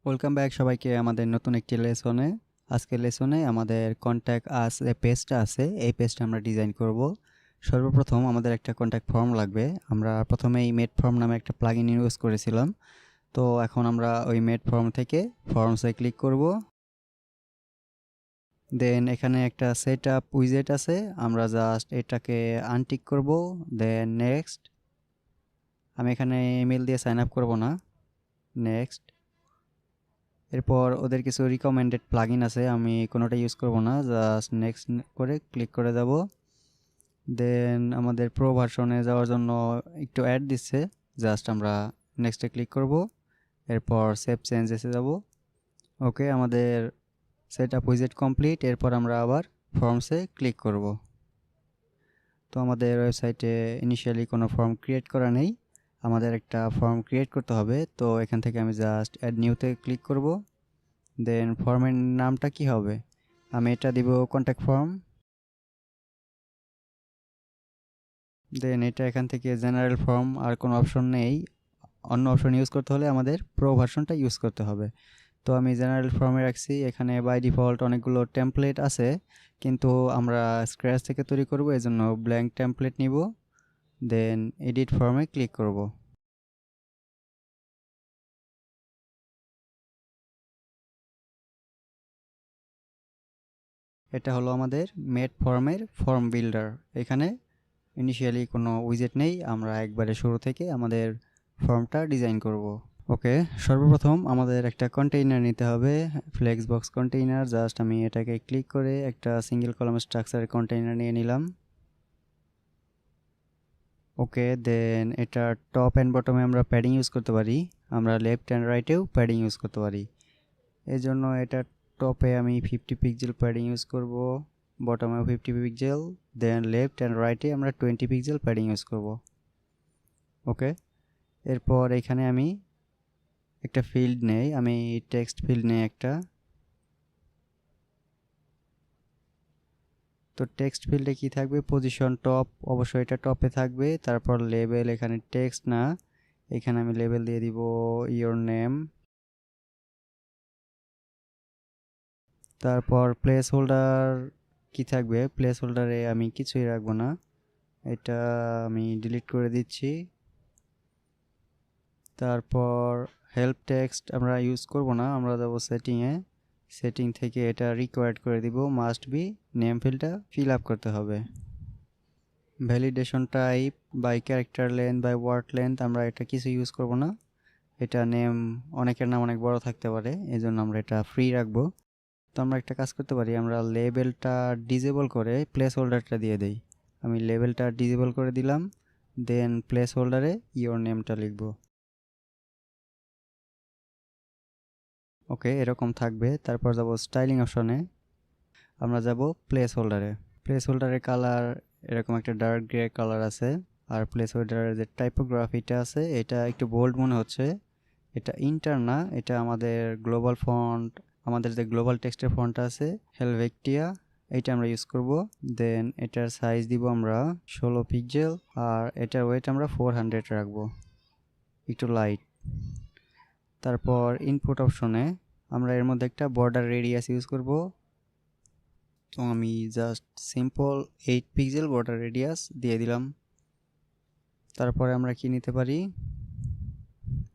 Welcome back সবাইকে আমাদের নতুন একটি লেসনে। আজকের লেসনে আমাদের কন্ট্যাক্ট আস যে পেজটা আছে এই পেজটা আমরা ডিজাইন করব। সর্বপ্রথম আমাদের একটা কন্ট্যাক্ট ফর্ম লাগবে। আমরা প্রথমেই মেড ফর্ম নামে একটা প্লাগইন ইউজ করেছিলাম। তো এখন আমরা ওই মেড ফর্ম থেকে ফর্মসে ক্লিক করব। দেন এখানে একটা সেট আপ উইজেট আছে, আমরা জাস্ট এটাকে আনটিক করব। Then next. আমি এখানে ইমেল দিয়ে সাইন আপ করব না। নেক্সট। এরপর ওদের কিছু রিকমেন্ডেড প্লাগইন আছে, আমি কোনোটা ইউজ করব না, জাস্ট নেক্সট করে ক্লিক করে দেব। দেন আমাদের প্রো ভার্সনে যাওয়ার জন্য একটু অ্যাড দিচ্ছে, জাস্ট আমরা নেক্সটে ক্লিক করব। এরপর সেভ চেঞ্জেসে যাব। ওকে, আমাদের সেট আপ উইজেট কমপ্লিট। এরপর আমরা আবার ফর্মসে ক্লিক করব। তো আমাদের ওয়েবসাইটে ইনিশিয়ালি কোনো ফর্ম ক্রিয়েট করা নেই, আমাদের একটা ফর্ম ক্রিয়েট করতে হবে। তো এখান থেকে আমি জাস্ট অ্যাড নিউতে ক্লিক করব। দেন ফর্মের নামটা কি হবে, আমি এটা দিব কন্ট্যাক্ট ফর্ম। দেন এটা এখান থেকে জেনারেল ফর্ম, আর কোনো অপশন নেই। অন্য অপশন ইউজ করতে হলে আমাদের প্রো ভার্সনটা ইউজ করতে হবে। তো আমি জেনারেল ফর্মে রাখছি। এখানে বাই ডিফল্ট অনেকগুলো টেমপ্লেট আছে, কিন্তু আমরা স্ক্র্যাচ থেকে তৈরি করব, এজন্য ব্ল্যাঙ্ক টেমপ্লেট নিব। দেন এডিট ফর্মে ক্লিক করব। এটা হলো আমাদের মেড ফর্মের ফর্ম বিল্ডার। এখানে ইনিশিয়ালি কোনো উইজেট নেই, আমরা একবারে শুরু থেকে আমাদের ফর্মটা ডিজাইন করব। ওকে, সর্বপ্রথম আমাদের একটা কন্টেইনার নিতে হবে, ফ্লেক্স বক্স কন্টেইনার। জাস্ট আমি এটাকে ক্লিক করে একটা সিঙ্গেল কলাম স্ট্রাকচারের কন্টেইনার নিয়ে নিলাম। ওকে, দেন এটা টপ অ্যান্ড বটমে আমরা প্যাডিং ইউজ করতে পারি, আমরা লেফট অ্যান্ড রাইটেও প্যাডিং ইউজ করতে পারি। এই জন্য এটা টপে আমি 50 পিক্সেল প্যাডিং ইউজ করব, বটমেও 50 পিক্সেল, দেন লেফট অ্যান্ড রাইটে আমরা 20 পিক্সেল প্যাডিং ইউজ করব। ওকে, এরপর এখানে আমি একটা ফিল্ড নেই, আমি টেক্সট ফিল্ড নেই একটা। তো টেক্সট ফিল্ডে কি থাকবে, পজিশন টপ, অবশ্যই এটা টপে থাকবে। তারপর লেবেল, এখানে টেক্সট না, এখানে আমি লেবেল দিয়ে দিব ইওর নেম। তারপর প্লেস হোল্ডার কি থাকবে, প্লেস হোল্ডারে আমি কিছুই রাখবো না, এটা আমি ডিলিট করে দিচ্ছি। তারপর হেল্প টেক্সট আমরা ইউজ করব না, আমরা যাব সেটিংয়ে, সেটিং থেকে এটা রিকোয়ার্ড করে দিব, মাস্ট বি নেম ফিল্ডটা ফিল আপ করতে হবে। Validation type by character length by word length আমরা এটা কিছু ইউজ করব না, এটা নেম, অনেকের নাম অনেক বড় থাকতে পারে, এই জন্য আমরা এটা ফ্রি রাখবো। তো আমরা একটা কাজ করতে পারি, আমরা লেবেলটা ডিজেবল করে প্লেস হোল্ডারটা দিয়ে দেই। আমি লেবেলটা ডিজেবল করে দিলাম, দেন প্লেস হোল্ডারে ইওর নেমটা লিখব। ওকে, এরকম থাকবে। তারপর যাব স্টাইলিং অপশনে, আমরা যাব প্লেস হোল্ডারে। প্লেস হোল্ডারের কালার এরকম একটা ডার্ক গ্রে কালার আছে, আর প্লেস হোল্ডারের যে টাইপোগ্রাফিটা আছে এটা একটু বোল্ড মনে হচ্ছে, এটা ইন্টার না, এটা আমাদের গ্লোবাল ফন্ট, আমাদের যে গ্লোবাল টেক্সটের ফন্ট আছে হেলভেক্টিয়া, এইটা আমরা ইউজ করব। দেন এটার সাইজ দিব আমরা 16 পিক্সেল, আর এটার ওয়েট আমরা 400 রাখবো, একটু লাইট। তারপর ইনপুট অপশনে আমরা এর মধ্যে একটা বর্ডার রেডিয়াস ইউজ করব। তো আমি just simple 8 pixel border radius দিয়ে দিলাম। তারপরে আমরা কি নিতে পারি,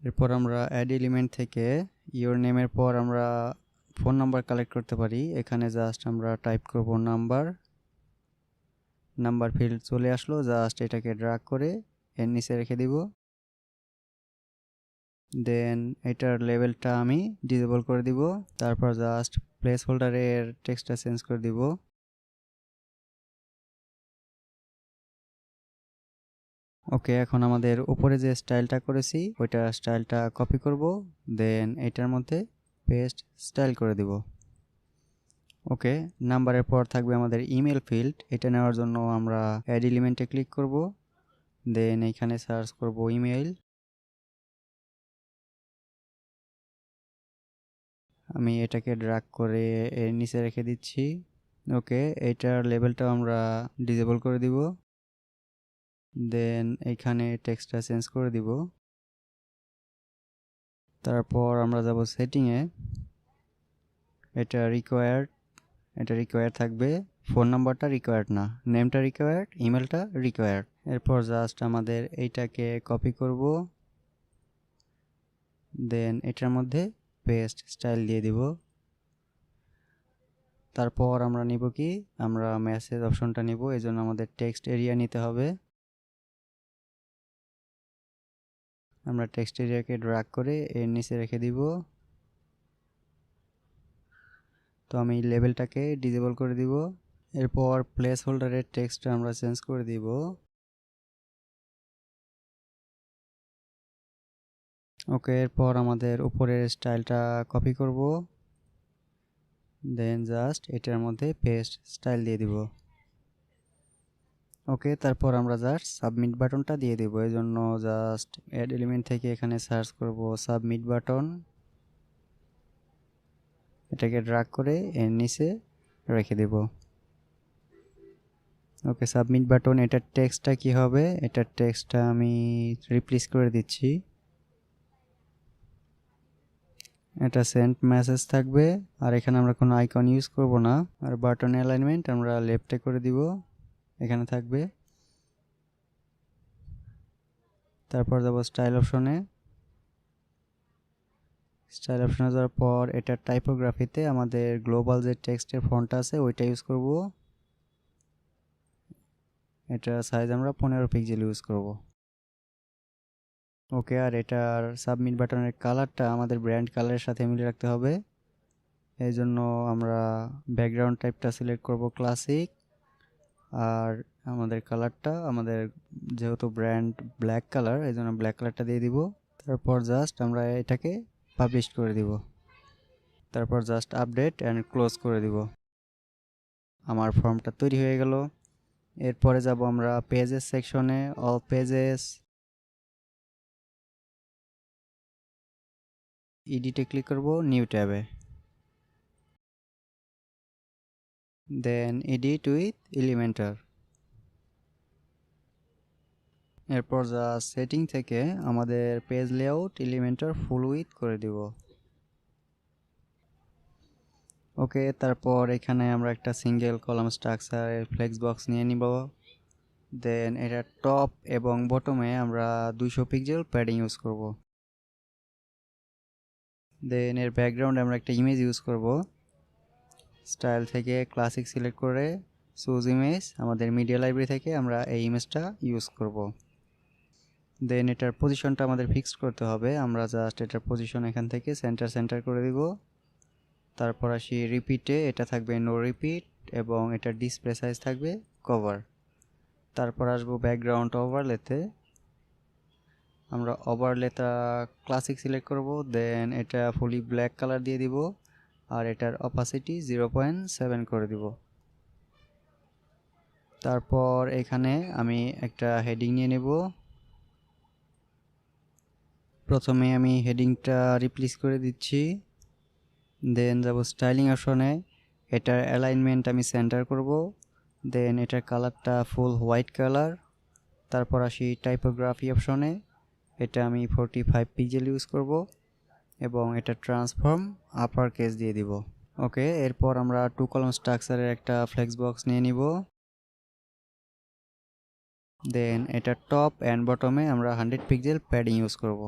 এরপর আমরা অ্যাড এলিমেন্ট থেকে ইওর নেমের পর আমরা ফোন নাম্বার কালেক্ট করতে পারি। এখানে জাস্ট আমরা টাইপ করব নাম্বার, নাম্বার ফিল্ড চলে আসলো, জাস্ট এটাকে ড্র্যাগ করে এর নিচে রেখে দিব। দেন এটার লেভেলটা আমি ডিসেবল করে দিব। তারপর জাস্ট প্লেস হোল্ডারের টেক্সটটা চেঞ্জ করে দিব। ওকে, এখন আমাদের উপরে যে স্টাইলটা করেছি ওইটা স্টাইলটা কপি করব, দেন এটার মধ্যে পেস্ট স্টাইল করে দিব। ওকে, নাম্বারের পর থাকবে আমাদের ইমেল ফিল্ড, এটা নেওয়ার জন্য আমরা অ্যাড এলিমেন্টে ক্লিক করব, দেন এখানে সার্চ করব ইমেল। আমি এটাকে ড্র্যাগ করে এর নিচে রেখে দিচ্ছি। ওকে, এটার লেভেলটা আমরা ডিসেবল করে দিব, দেন এখানে টেক্সটটা চেঞ্জ করে দিব। তারপর আমরা যাব সেটিংয়ে, এটা রিকোয়ার্ড থাকবে, ফোন নাম্বারটা রিকোয়ার্ড না, নেমটা রিকোয়ার্ড, ইমেলটা রিকোয়ার্ড। এরপর জাস্ট আমাদের এইটাকে কপি করব, দেন এটার মধ্যে পেস্ট স্টাইল দিয়ে দিব। তারপর আমরা নিব কি, আমরা মেসেজ অপশনটা নিব, এজন্য আমাদের টেক্সট এরিয়া নিতে হবে। আমরা টেক্সট এরিয়াকে ড্র্যাগ করে এর নিচে রেখে দিব। তো আমি লেবেলটাকে ডিসেবল করে দিব। এরপর প্লেস হোল্ডারের টেক্সটটা আমরা চেঞ্জ করে দিব। ওকে, এরপর আমাদের উপরের স্টাইলটা কপি করব, দেন জাস্ট এটার মধ্যে পেস্ট স্টাইল দিয়ে দিব। ওকে, তারপর আমরা জাস্ট সাবমিট বাটনটা দিয়ে দিব। এই জন্য জাস্ট অ্যাড এলিমেন্ট থেকে এখানে সার্চ করব সাবমিট বাটন, এটাকে ড্র্যাগ করে এর নিচে রেখে দেব। ওকে, সাবমিট বাটন। এটার টেক্সটটা কি হবে, এটার টেক্সটটা আমি রিপ্লেস করে দিচ্ছি। এটা সেন্ট মেসেজ থাকবে, আর এখানে আমরা কোনো আইকন ইউজ করব না। আর বাটন অ্যালাইনমেন্ট আমরা লেফটে করে দিব, এখানে থাকবে। তারপর যাব স্টাইল অপশনে, যাওয়ার পর এটা টাইপোগ্রাফিতে আমাদের গ্লোবাল যে টেক্সটের ফন্টটা আছে ওইটা ইউজ করব। এটা সাইজ আমরা 15 পিক্সেল ইউজ করব। ওকে, আর এটার সাবমিট বাটনের কালারটা আমাদের ব্র্যান্ড কালারের সাথে মিলিয়ে রাখতে হবে। এই জন্য আমরা ব্যাকগ্রাউন্ড টাইপটা সিলেক্ট করব ক্লাসিক, আর আমাদের কালারটা আমাদের যেহেতু ব্র্যান্ড ব্ল্যাক কালার, এই জন্য ব্ল্যাক কালারটা দিয়ে দিব। তারপর জাস্ট আমরা এটাকে পাবলিশ করে দিব। তারপর জাস্ট আপডেট অ্যান্ড ক্লোজ করে দিব। আমার ফর্মটা তৈরি হয়ে গেল। এরপরে যাব আমরা পেজেস সেকশনে, অল পেজেস, এডিটে ক্লিক করব, নিউ ট্যাবে, দেন এডিট উইথ এলিমেন্টর। এরপর যা সেটিং থেকে আমাদের page layout Elementor full with করে দিব। ওকে, তারপর এখানে আমরা একটা সিঙ্গেল কলাম স্ট্রাকচারের ফ্লেক্স বক্স নিয়ে নিব। দেন এটা টপ এবং বটমে আমরা 200 পিক্সেল প্যাডিং ইউজ করব। দেন এর ব্যাকগ্রাউন্ডে আমরা একটা ইমেজ ইউজ করব। স্টাইল থেকে ক্লাসিক সিলেক্ট করে চুজ ইমেজ, আমাদের মিডিয়া লাইব্রেরি থেকে আমরা এই ইমেজটা ইউজ করব। দেন এটার পজিশনটা আমাদের ফিক্সড করতে হবে। আমরা জাস্ট এটার পজিশন এখান থেকে সেন্টার করে দিব। তারপর আসি রিপিটে, এটা থাকবে নো রিপিট এবং এটার ডিসপ্লে সাইজ থাকবে কভার। তারপর আসবো ব্যাকগ্রাউন্ড ওভারলেতে, আমরা ওভারলেটা ক্লাসিক সিলেক্ট করব। দেন এটা ফুলি ব্ল্যাক কালার দিয়ে দিব, আর এটার অপাসিটি 0.7 করে দিব। তারপর এখানে আমি একটা হেডিং নিয়ে নেব। প্রথমে আমি হেডিংটা রিপ্লেস করে দিচ্ছি, দেন যাব স্টাইলিং অপশনে, এটার অ্যালাইনমেন্ট আমি সেন্টার করব। দেন এটার কালারটা ফুল হোয়াইট কালার। তারপর আসি টাইপোগ্রাফি অপশনে, এটা আমি 45 পিক্সেল ইউজ করব এবং এটা ট্রান্সফর্ম আপার কেস দিয়ে দিব। ওকে, এরপর আমরা 2 কলাম স্ট্রাকচারের একটা ফ্লেক্স বক্স নিয়ে নিব। দেন এটা টপ অ্যান্ড বটমে আমরা 100 পিক্সেল প্যাডিং ইউজ করব।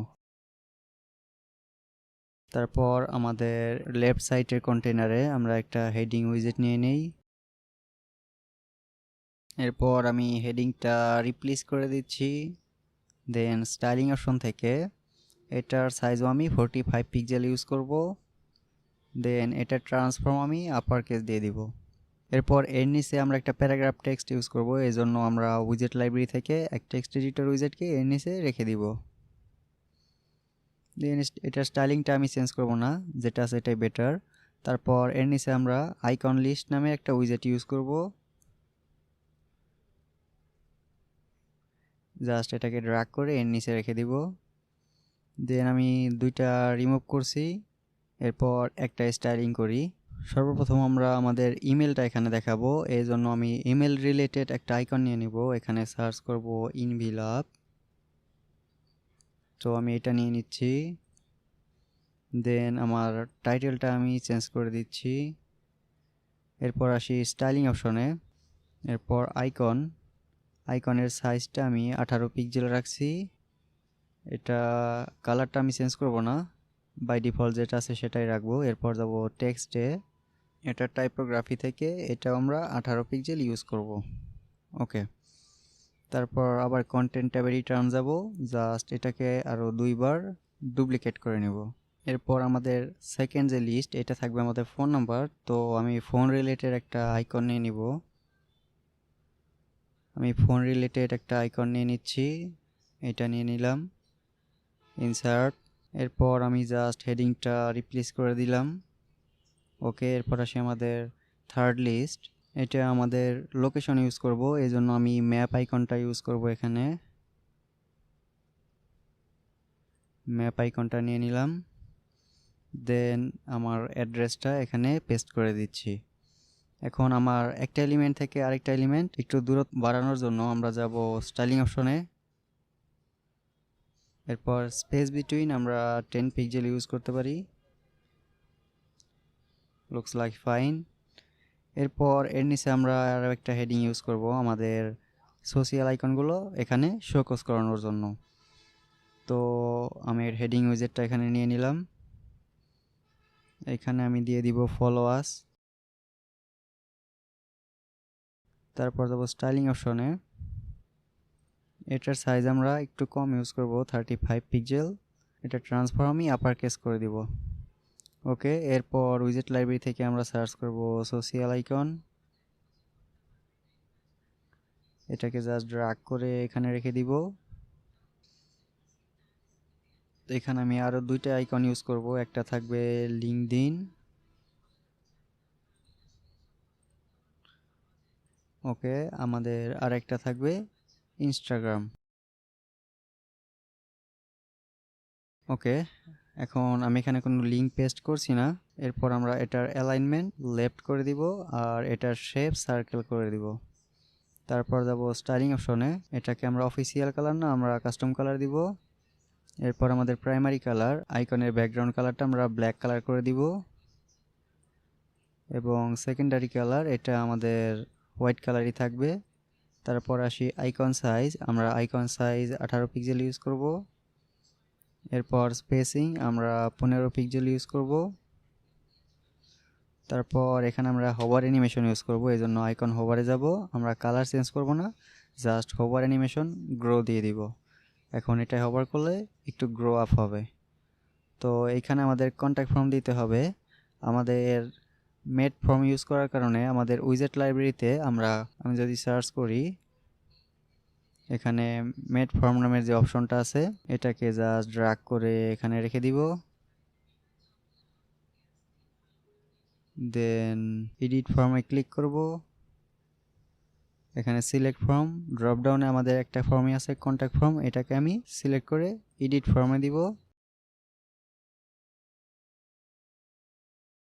তারপর আমাদের লেফট সাইডের কন্টেনারে আমরা একটা হেডিং উইজেট নিয়ে নেই। এরপর আমি হেডিংটা রিপ্লেস করে দিচ্ছি। দেন স্টাইলিং অপশন থেকে এটার সাইজও আমি 45 পিক্সেল ইউজ করব। দেন এটা ট্রান্সফর্ম আমি আপার কেস দিয়ে দিব। এরপর এর নিচে আমরা একটা প্যারাগ্রাফ টেক্সট ইউজ করব, এই জন্য আমরা উইজেট লাইব্রেরি থেকে এক টেক্সট এডিটর উইজেটকে এর নিচে রেখে দিব। দেন এটার স্টাইলিংটা আমি চেঞ্জ করব না, যেটা আছে এটাই বেটার। তারপর এর নিচে আমরা আইকন লিস্ট নামে একটা উইজেট ইউজ করব। জাস্ট এটাকে ড্র্যাগ করে এর নিচে রেখে দিব। দেন আমি দুইটা রিমুভ করছি, এরপর একটা স্টাইলিং করি। সর্বপ্রথম আমরা আমাদের ইমেলটা এখানে দেখাবো, এই জন্য আমি ইমেল রিলেটেড একটা আইকন নিয়ে নিব। এখানে সার্চ করব ইনভিলাপ, তো আমি এটা নিয়ে নিচ্ছি। দেন আমার টাইটেলটা আমি চেঞ্জ করে দিচ্ছি। এরপর আসি স্টাইলিং অপশনে। এরপর আইকনের সাইজটা আমি 18 পিক্সেল রাখছি। এটা কালারটা আমি চেঞ্জ করব না, বাই ডিফল্ট যেটা আছে সেটাই রাখবো। এরপর যাব টেক্সটে, এটা টাইপোগ্রাফি থেকে এটাও আমরা 18 পিক্সেল ইউজ করব। ওকে, তারপর আবার কন্টেন্ট ট্যাবে রিটার্ন যাব, জাস্ট এটাকে আরও 2বার ডুপ্লিকেট করে নেব। এরপর আমাদের সেকেন্ড যে লিস্ট, এটা থাকবে আমাদের ফোন নাম্বার। তো আমি ফোন রিলেটেড একটা আইকন নিয়ে নিব। আমি ফোন রিলেটেড একটা আইকন নিয়ে নিচ্ছি, এটা নিয়ে নিলাম, ইনসার্ট। এরপর আমি জাস্ট হেডিংটা রিপ্লেস করে দিলাম। ওকে, এরপর আসি আমাদের থার্ড লিস্ট, এটা আমাদের লোকেশন ইউজ করব, এই জন্য আমি ম্যাপ আইকনটা ইউজ করব। এখানে ম্যাপ আইকনটা নিয়ে নিলাম, দেন আমার অ্যাড্রেসটা এখানে পেস্ট করে দিচ্ছি। এখন আমার একটা এলিমেন্ট থেকে আরেকটা এলিমেন্ট একটু দূরত্ব বাড়ানোর জন্য আমরা যাব স্টাইলিং অপশনে। এরপর স্পেস বিটুইন আমরা 10 পিক্সেল ইউজ করতে পারি, লুকস লাইক ফাইন। এরপর এর নিচে আমরা আরও একটা হেডিং ইউজ করব আমাদের সোশিয়াল আইকনগুলো এখানে শোকেস করানোর জন্য। তো আমি এর হেডিং উইজেটটা এখানে নিয়ে নিলাম, এখানে আমি দিয়ে দিব ফলো আস। তারপর যাব স্টাইলিং অপশনে, এটার সাইজ আমরা একটু কম ইউজ করব, 35 পিক্সেল। এটা ট্রান্সফর্ম আমি আপার কেস করে দিব। ওকে, এরপর উইজেট লাইব্রেরি থেকে আমরা সার্চ করব সোশিয়াল আইকন, এটাকে জাস্ট ড্র্যাগ করে এখানে রেখে দিব। তো এখানে আমি আরও 2টা আইকন ইউজ করব, একটা থাকবে লিঙ্কডইন, ওকে, আমাদের আরেকটা থাকবে ইনস্টাগ্রাম। ওকে, এখন আমি এখানে কোনো লিঙ্ক পেস্ট করছি না। এরপর আমরা এটার অ্যালাইনমেন্ট লেফট করে দিব আর এটার শেপ সার্কেল করে দিব। তারপর যাব স্টাইলিং অপশনে, এটাকে আমরা অফিসিয়াল কালার না, আমরা কাস্টম কালার দিব। এরপর আমাদের প্রাইমারি কালার, আইকনের ব্যাকগ্রাউন্ড কালারটা আমরা ব্ল্যাক কালার করে দিব, এবং সেকেন্ডারি কালার এটা আমাদের হোয়াইট কালারই থাকবে। তারপর আসি আইকন সাইজ, আমরা আইকন সাইজ 18 পিক্সেল ইউজ করব। এরপর স্পেসিং আমরা 15 পিক্সেল ইউজ করব। তারপর এখানে আমরা হোভার অ্যানিমেশন ইউজ করব, এই জন্য আইকন হোভারে যাব, আমরা কালার চেঞ্জ করব না, জাস্ট হোভার অ্যানিমেশন গ্রো দিয়ে দিব। এখন এটা হোভার করলে একটু গ্রো আপ হবে। তো এইখানে আমাদের কন্ট্যাক্ট ফর্ম দিতে হবে। আমাদের মেড ফর্ম ইউজ করার কারণে আমাদের উইজেট লাইব্রেরিতে আমি যদি সার্চ করি, এখানে মেড ফর্ম নামের যে অপশনটা আছে এটাকে জাস্ট ড্র্যাগ করে এখানে রেখে দিব। দেন এডিট ফর্মে ক্লিক করব, এখানে সিলেক্ট ফর্ম, ড্রপ ডাউনে আমাদের একটা ফর্মই আছে কন্ট্যাক্ট ফর্ম, এটাকে আমি সিলেক্ট করে এডিট ফর্মে দিব।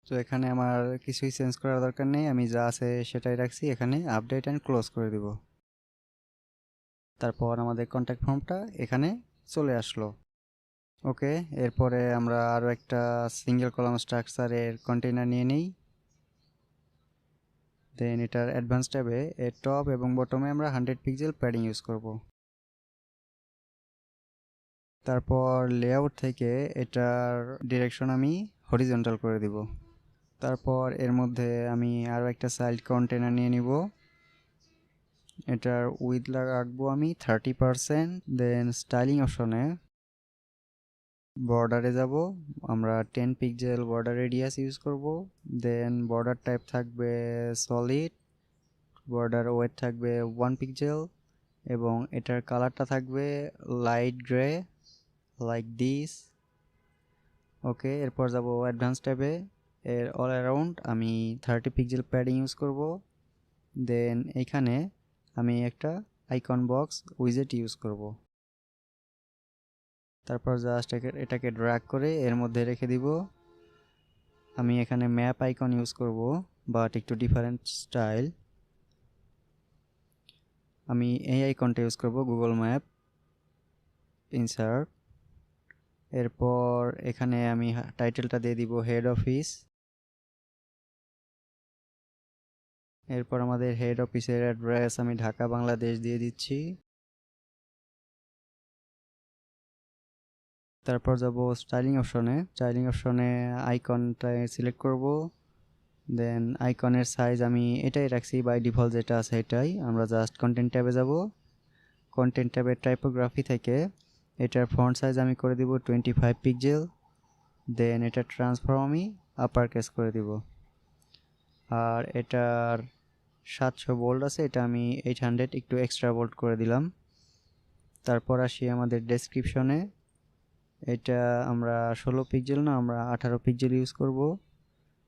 তো এখানে আমার কিছুই চেঞ্জ করার দরকার নেই, আমি যা আছে সেটাই রাখছি, এখানে আপডেট অ্যান্ড ক্লোজ করে দিব। তারপর আমাদের কন্ট্যাক্ট ফর্মটা এখানে চলে আসলো। ওকে, এরপরে আমরা আরও একটা সিঙ্গেল কলাম স্ট্রাকচারের কন্টেইনার নিয়ে নিই। দেন এটার অ্যাডভান্স ট্যাবে এর টপ এবং বটমে আমরা 100 পিক্সেল প্যাডিং ইউজ করব। তারপর লেআউট থেকে এটার ডিরেকশন আমি হরিজন্টাল করে দিব। তারপর এর মধ্যে আমি আরও একটা চাইল্ড কন্টেইনার নিয়ে নিব, এটার উইথ রাখবো আমি 30%। দেন স্টাইলিং অপশনে বর্ডারে যাব, আমরা 10 পিক্সেল বর্ডার রেডিয়াস ইউজ করব। দেন বর্ডার টাইপ থাকবে সলিড, বর্ডার ওয়েট থাকবে 1 পিক্সেল, এবং এটার কালারটা থাকবে লাইট গ্রে লাইক দিস। ওকে, এরপর যাব অ্যাডভান্স ট্যাবে, এর অল অ্যারাউন্ড আমি 30 পিক্সেল প্যাডিং ইউজ করব। দেন এইখানে আমি একটা আইকন বক্স উইজেট ইউজ করব। তারপর জাস্ট এটাকে ড্র্যাগ করে এর মধ্যে রেখে দিব। আমি এখানে ম্যাপ আইকন ইউজ করব, বাট একটু ডিফারেন্ট স্টাইল। আমি এই আইকনটা ইউজ করব, গুগল ম্যাপ, ইনসার্ট, এরপর এখানে আমি টাইটেলটা দিয়ে দিব হেড অফিস। এরপর আমাদের হেড অফিসের অ্যাড্রেস আমি ঢাকা বাংলাদেশ দিয়ে দিচ্ছি। তারপর যাব স্টাইলিং অপশনে আইকনটা সিলেক্ট করব। দেন আইকনের সাইজ আমি এটাই রাখছি, বাই ডিফল্ট যেটা আছে এটাই। আমরা জাস্ট কন্টেন্ট ট্যাবে যাব। কন্টেন্ট ট্যাবের টাইপোগ্রাফি থেকে এটার ফন্ট সাইজ আমি করে দিব 25 পিক্সেল। দেন এটা ট্রান্সফর্ম আমি আপার কেস করে দিব। আর এটার 700 বোল্ড আছে, এটা আমি 800 একটু এক্সট্রা বোল্ড করে দিলাম। তারপর আসি আমাদের ডেসক্রিপশনে। এটা আমরা 16 পিক্সেল না, আমরা 18 পিক্সেল ইউজ করব।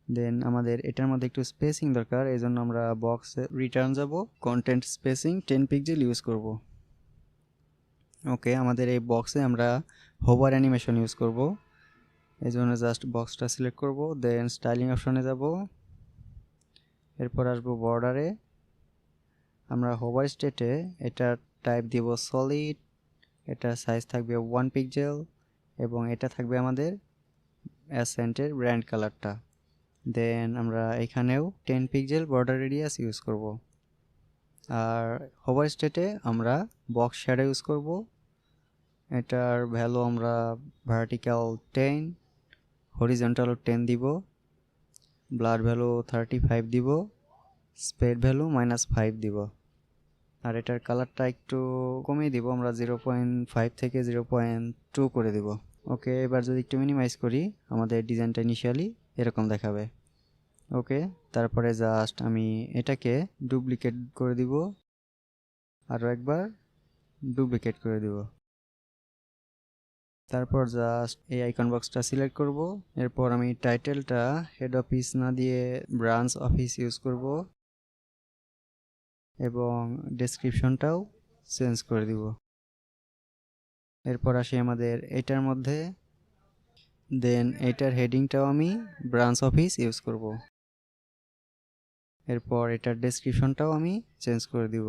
দেন আমাদের এটার মধ্যে একটু স্পেসিং দরকার, এই জন্য আমরা বক্সে রিটার্ন যাব, কন্টেন্ট স্পেসিং 10 পিক্সেল ইউজ করব। ওকে, আমাদের এই বক্সে আমরা হোভার অ্যানিমেশন ইউজ করব, এই জন্য জাস্ট বক্সটা সিলেক্ট করব। দেন স্টাইলিং অপশনে যাব। এরপর আসবো বর্ডারে। আমরা হোভার স্টেটে এটা টাইপ দিব সলিড, এটার সাইজ থাকবে 1 পিক্সেল এবং এটা থাকবে আমাদের অ্যাসেন্টের ব্র্যান্ড কালারটা। দেন আমরা এখানেও 10 পিক্সেল বর্ডার রেডিয়াস ইউজ করব। আর হোভার স্টেটে আমরা বক্স শ্যাডো ইউজ করব, এটার ভ্যালু আমরা ভার্টিক্যাল 10, হরিজন্টাল 10 দিব, ব্লাড ভ্যালু 35 দিব, স্পেড ভ্যালু -5 দিব। আর এটার কালারটা একটু কমিয়ে দিব, আমরা 0.5 থেকে 0.2 করে দিব। ওকে, এবার যদি একটু মিনিমাইজ করি আমাদের ডিজাইনটা ইনিশিয়ালি এরকম দেখাবে। ওকে, তারপরে জাস্ট আমি এটাকে ডুপ্লিকেট করে দিব, আরও একবার ডুপ্লিকেট করে দিব। তারপর জাস্ট এই আইকন বক্সটা সিলেক্ট করব। এরপর আমি টাইটেলটা হেড অফিস না দিয়ে ব্রাঞ্চ অফিস ইউজ করব এবং ডেসক্রিপশনটাও চেঞ্জ করে দিব। এরপর আসি আমাদের এটার মধ্যে, দেন এটার হেডিংটাও আমি ব্রাঞ্চ অফিস ইউজ করব। এরপর এটার ডেসক্রিপশনটাও আমি চেঞ্জ করে দিব।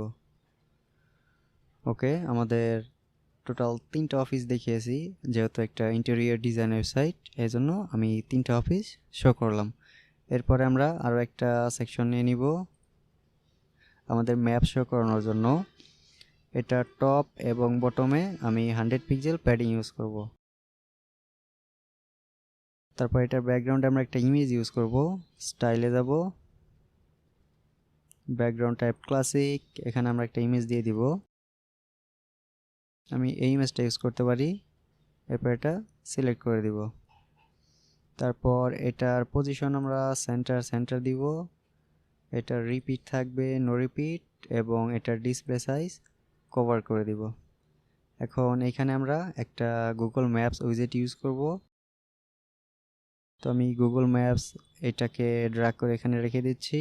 ওকে, আমাদের টোটাল 3টা অফিস দেখিয়েছি, যেহেতু একটা ইন্টেরিয়র ডিজাইন ওয়েবসাইট এই জন্য আমি 3টা অফিস শো করলাম। এরপরে আমরা আরও একটা সেকশন নিয়ে নিব আমাদের ম্যাপ শো করানোর জন্য। এটা টপ এবং বটমে আমি 100 পিক্সেল প্যাডিং ইউজ করব। তারপর এটার ব্যাকগ্রাউন্ডে আমরা একটা ইমেজ ইউজ করব। স্টাইলে যাব, ব্যাকগ্রাউন্ড টাইপ ক্লাসিক, এখানে আমরা একটা ইমেজ দিয়ে দিব। আমি এই ইমেজটা ইউজ করতে পারি। এরপর এটা সিলেক্ট করে দিব। তারপর এটার পজিশন আমরা সেন্টার দিব। এটার রিপিট থাকবে নো রিপিট এবং এটার ডিসপ্লে সাইজ কভার করে দিব। এখন এখানে আমরা একটা গুগল ম্যাপস উইজেট ইউজ করব। তো আমি গুগল ম্যাপস এটাকে ড্র্যাগ করে এখানে রেখে দিচ্ছি।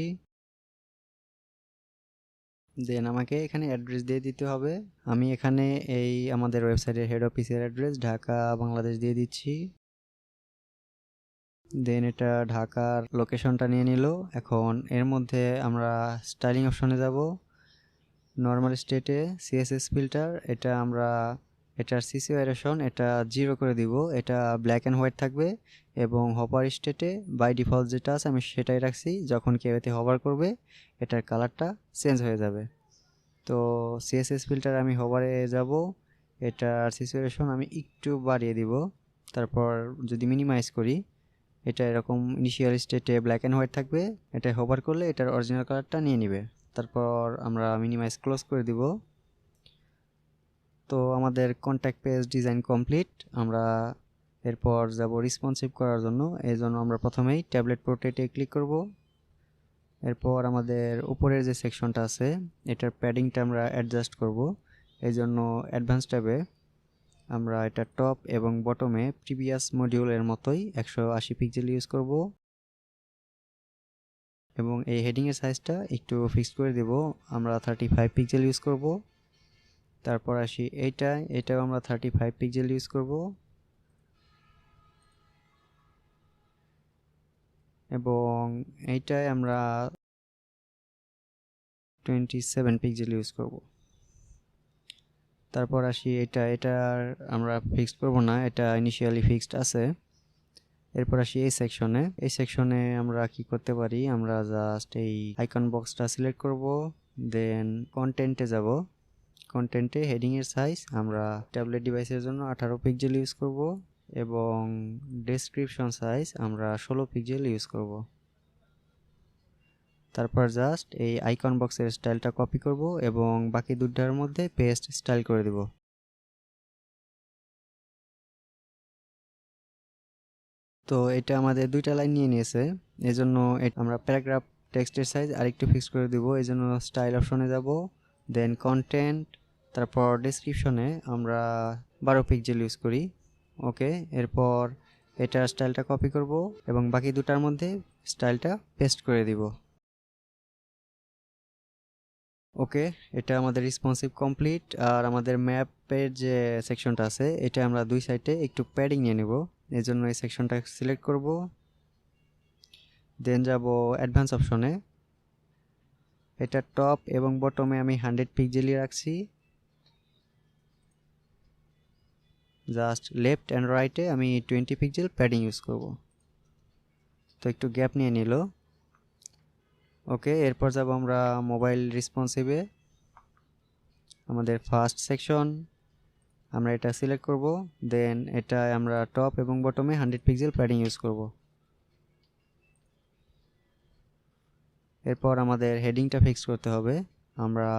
দেন আমাকে এখানে অ্যাড্রেস দিয়ে দিতে হবে। আমি এখানে এই আমাদের ওয়েবসাইটের হেড অফিসের অ্যাড্রেস ঢাকা বাংলাদেশ দিয়ে দিচ্ছি। দেন এটা ঢাকার লোকেশনটা নিয়ে নিল। এখন এর মধ্যে আমরা স্টাইলিং অপশনে যাব। নর্মাল স্টেটে সিএসএস ফিল্টার, এটা আমরা এটার সিসি ভ্যারিয়েশন এটা 0 করে দিব, এটা ব্ল্যাক অ্যান্ড হোয়াইট থাকবে। এবং হপার স্টেটে বাই ডিফল্ট যেটা আছে আমি সেটাই রাখছি, যখন কেউ এতে হভার করবে এটার কালারটা চেঞ্জ হয়ে যাবে। তো সিএসএস ফিল্টার আমি হভারে যাব, এটার সিসি ভ্যারিয়েশন আমি একটু বাড়িয়ে দিব। তারপর যদি মিনিমাইজ করি, এটা এরকম ইনিশিয়াল স্টেটে ব্ল্যাক অ্যান্ড হোয়াইট থাকবে, এটা হোভার করলে এটার অরিজিনাল কালারটা নিয়ে নেবে। তারপর আমরা মিনিমাইজ ক্লোজ করে দিব। তো আমাদের কন্ট্যাক্ট পেজ ডিজাইন কমপ্লিট। আমরা এরপর যাব রেসপন্সিভ করার জন্য, এই জন্য আমরা প্রথমেই ট্যাবলেট পোর্ট্রেটে ক্লিক করব। এরপর আমাদের উপরের যে সেকশনটা আছে এটার প্যাডিংটা আমরা অ্যাডজাস্ট করব, এই জন্য অ্যাডভান্স ট্যাবে আমরা এটা টপ এবং বটমে প্রিভিয়াস মডিউলের মতোই 180 পিক্সেল ইউজ করব এবং এই হেডিংয়ের সাইজটা একটু ফিক্স করে দেব, আমরা 35 পিক্সেল ইউজ করব। তারপর আসি এটাও আমরা 35 পিক্সেল ইউজ করব এবং এইটায় আমরা 27 পিক্সেল ইউজ করব। তারপর আসি এটার আমরা ফিক্সড করব না, এটা ইনিশিয়ালি ফিক্সড আছে। এরপর আসি এই সেকশনে আমরা কি করতে পারি, আমরা জাস্ট এই আইকন বক্সটা সিলেক্ট করব, দেন কন্টেন্টে যাব। কন্টেন্টে হেডিং এর সাইজ আমরা ট্যাবলেট ডিভাইসের জন্য 18 পিক্সেল ইউজ করব এবং ডেসক্রিপশন সাইজ আমরা 16 পিক্সেল ইউজ করব। তারপর জাস্ট এই আইকন বক্সের স্টাইলটা কপি করব এবং বাকি দুটার মধ্যে পেস্ট স্টাইল করে দিব। তো এটা আমাদের দুইটা লাইন নিয়ে নিয়েছে, এজন্য আমরা প্যারাগ্রাফ টেক্সটের সাইজ আরেকটু ফিক্স করে দিব। এজন্য স্টাইল অপশনে যাব, দেন কন্টেন্ট, তারপর ডেসক্রিপশনে আমরা 12 পিক্সেল ইউজ করি। ওকে, এরপর এটার স্টাইলটা কপি করব এবং বাকি দুটার মধ্যে স্টাইলটা পেস্ট করে দিব। ওকে, এটা আমাদের রেসপন্সিভ কমপ্লিট। আর আমাদের ম্যাপের যে সেকশনটা আছে এটা আমরা দুই সাইডে একটু প্যাডিং নিয়ে নেব, এই জন্য এই সেকশনটা সিলেক্ট করব, দেন যাব অ্যাডভান্স অপশনে। এটা টপ এবং বটমে আমি 100 পিক্সেলই রাখছি, জাস্ট লেফট অ্যান্ড রাইটে আমি 20 পিক্সেল প্যাডিং ইউজ করব। তো একটু গ্যাপ নিয়ে নিল। ওকে, এরপর যাব আমরা মোবাইল রেসপন্সিভে, আমাদের ফার্স্ট সেকশন আমরা এটা সিলেক্ট করব, দেন এটা আমরা টপ এবং বটমে 100 পিক্সেল প্যাডিং ইউজ করব। এরপর আমাদের হেডিংটা ফিক্স করতে হবে, আমরা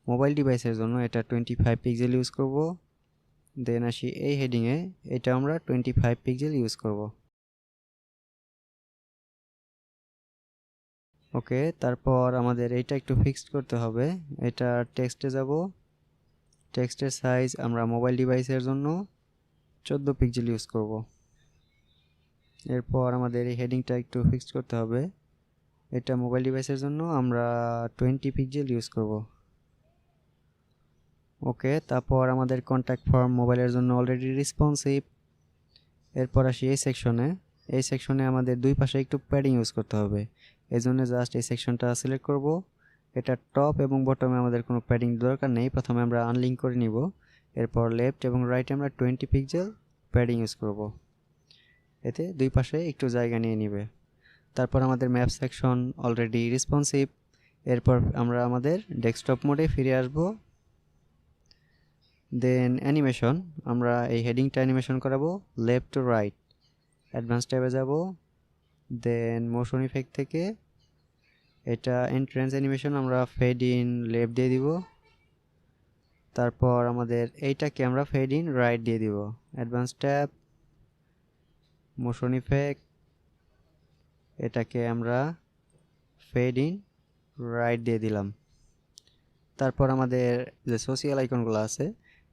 মোবাইল ডিভাইসের জন্য এটা 25 পিক্সেল ইউজ করব, দেন আসি এই হেডিংয়ে, এটা আমরা 25 পিক্সেল ইউজ করব। ওকে, তারপর আমাদের এইটা একটু ফিক্সড করতে হবে, এটা টেক্সটে যাব, টেক্সটের সাইজ আমরা মোবাইল ডিভাইসের জন্য 14 পিক্সেল ইউজ করব। এরপর আমাদের এই হেডিংটা একটু ফিক্সড করতে হবে, এটা মোবাইল ডিভাইসের জন্য আমরা 20 পিক্সেল ইউজ করব। ওকে, তারপর আমাদের কন্ট্যাক্ট ফর্ম মোবাইলের জন্য অলরেডি রেসপন্সিভ। এরপর আসি এই সেকশনে আমাদের দুই পাশে একটু প্যাডিং ইউজ করতে হবে, এই জন্য জাস্ট এই সেকশনটা সিলেক্ট করব। এটা টপ এবং বটমে আমাদের কোনো প্যাডিং দরকার নেই, প্রথমে আমরা আনলিঙ্ক করে নিব, এরপর লেফট এবং রাইটে আমরা 20 পিক্সেল প্যাডিং ইউজ করব, এতে দুই পাশে একটু জায়গা নিয়ে নিবে। তারপর আমাদের ম্যাপ সেকশন অলরেডি রেসপন্সিভ। এরপর আমরা আমাদের ডেস্কটপ মোডে ফিরে আসব, দেন অ্যানিমেশন আমরা এই হেডিংটা অ্যানিমেশন করাবো লেফট টু রাইট। অ্যাডভান্স ট্যাবে যাব, দেন মোশন ইফেক্ট থেকে এটা এন্ট্রেন্স অ্যানিমেশন আমরা ফেড ইন লেফট দিয়ে দিব, তারপর আমাদের এইটাকে আমরা ফেড ইন রাইট দিয়ে দিব। অ্যাডভান্স ট্যাব, মোশন ইফেক্ট, এটাকে আমরা ফেড ইন রাইট দিয়ে দিলাম। তারপর আমাদের যে সোশিয়াল আইকনগুলো আছে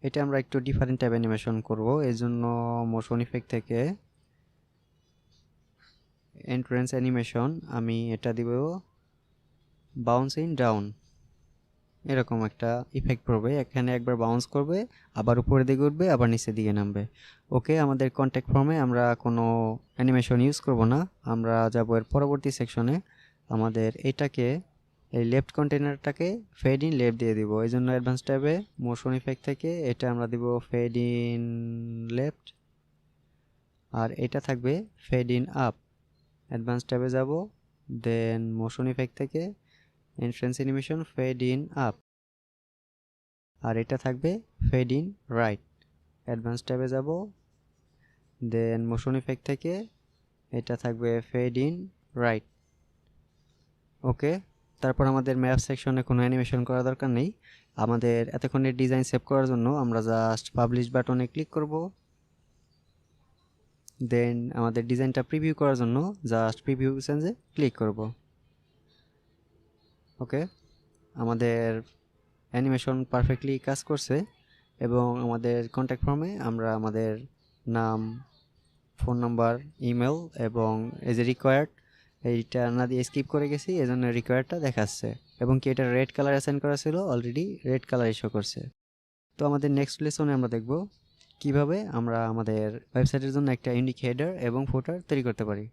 এটা আমরা একটু ডিফারেন্ট টাইপ অ্যানিমেশন করব, এই জন্য মোশন ইফেক্ট থেকে এন্ট্রেন্স অ্যানিমেশন আমি এটা দিব বাউন্স ইন ডাউন, এরকম একটা ইফেক্ট পড়বে, এখানে একবার বাউন্স করবে, আবার উপরের দিকে উঠবে, আবার নিচের দিকে নামবে। ওকে, আমাদের কন্ট্যাক্ট ফর্মে আমরা কোনো অ্যানিমেশন ইউজ করব না, আমরা যাব এর পরবর্তী সেকশনে। আমাদের এটাকে এই লেফট কন্টেনারটাকে ফেড ইন লেফট দিয়ে দিব, এই জন্য অ্যাডভান্স ট্যাবে মোশন ইফেক্ট থেকে এটা আমরা দিব ফেড ইন লেফট, আর এটা থাকবে ফেড ইন আপ। অ্যাডভান্স ট্যাবে যাব, দেন মোশন ইফেক্ট থেকে entrance animation fade in up, আর এটা থাকবে ফেড ইন রাইট। অ্যাডভান্স ট্যাবে যাব, দেন মোশন ইফেক্ট থেকে এটা থাকবে ফেড ইন রাইট। ওকে, তারপর আমাদের ম্যাপ সেকশনে কোনো অ্যানিমেশন করা দরকার নেই, আমাদের এতক্ষণের ডিজাইন সেভ করার জন্য আমরা জাস্ট পাবলিশ বাটনে ক্লিক করব, দেন আমাদের ডিজাইনটা প্রিভিউ করার জন্য জাস্ট প্রিভিউ সেন্সে ক্লিক করব। ওকে, আমাদের অ্যানিমেশন পারফেক্টলি কাজ করছে এবং আমাদের কন্ট্যাক্ট ফর্মে আমরা আমাদের নাম, ফোন নাম্বার, ইমেল এবং এই যে রিকোয়ার্ড এইটা না দিয়ে স্কিপ করে গেছি, এজন্য রিকোয়ার্ডটা দেখাচ্ছে এবং কি এটা রেড কালার অ্যাসাইন করা ছিল, অলরেডি রেড কালার শো করছে। তো আমাদের নেক্সট লেসনে আমরা দেখব কিভাবে আমরা আমাদের ওয়েবসাইটের জন্য একটা ইউনিক হেডার এবং ফুটার তৈরি করতে পারি।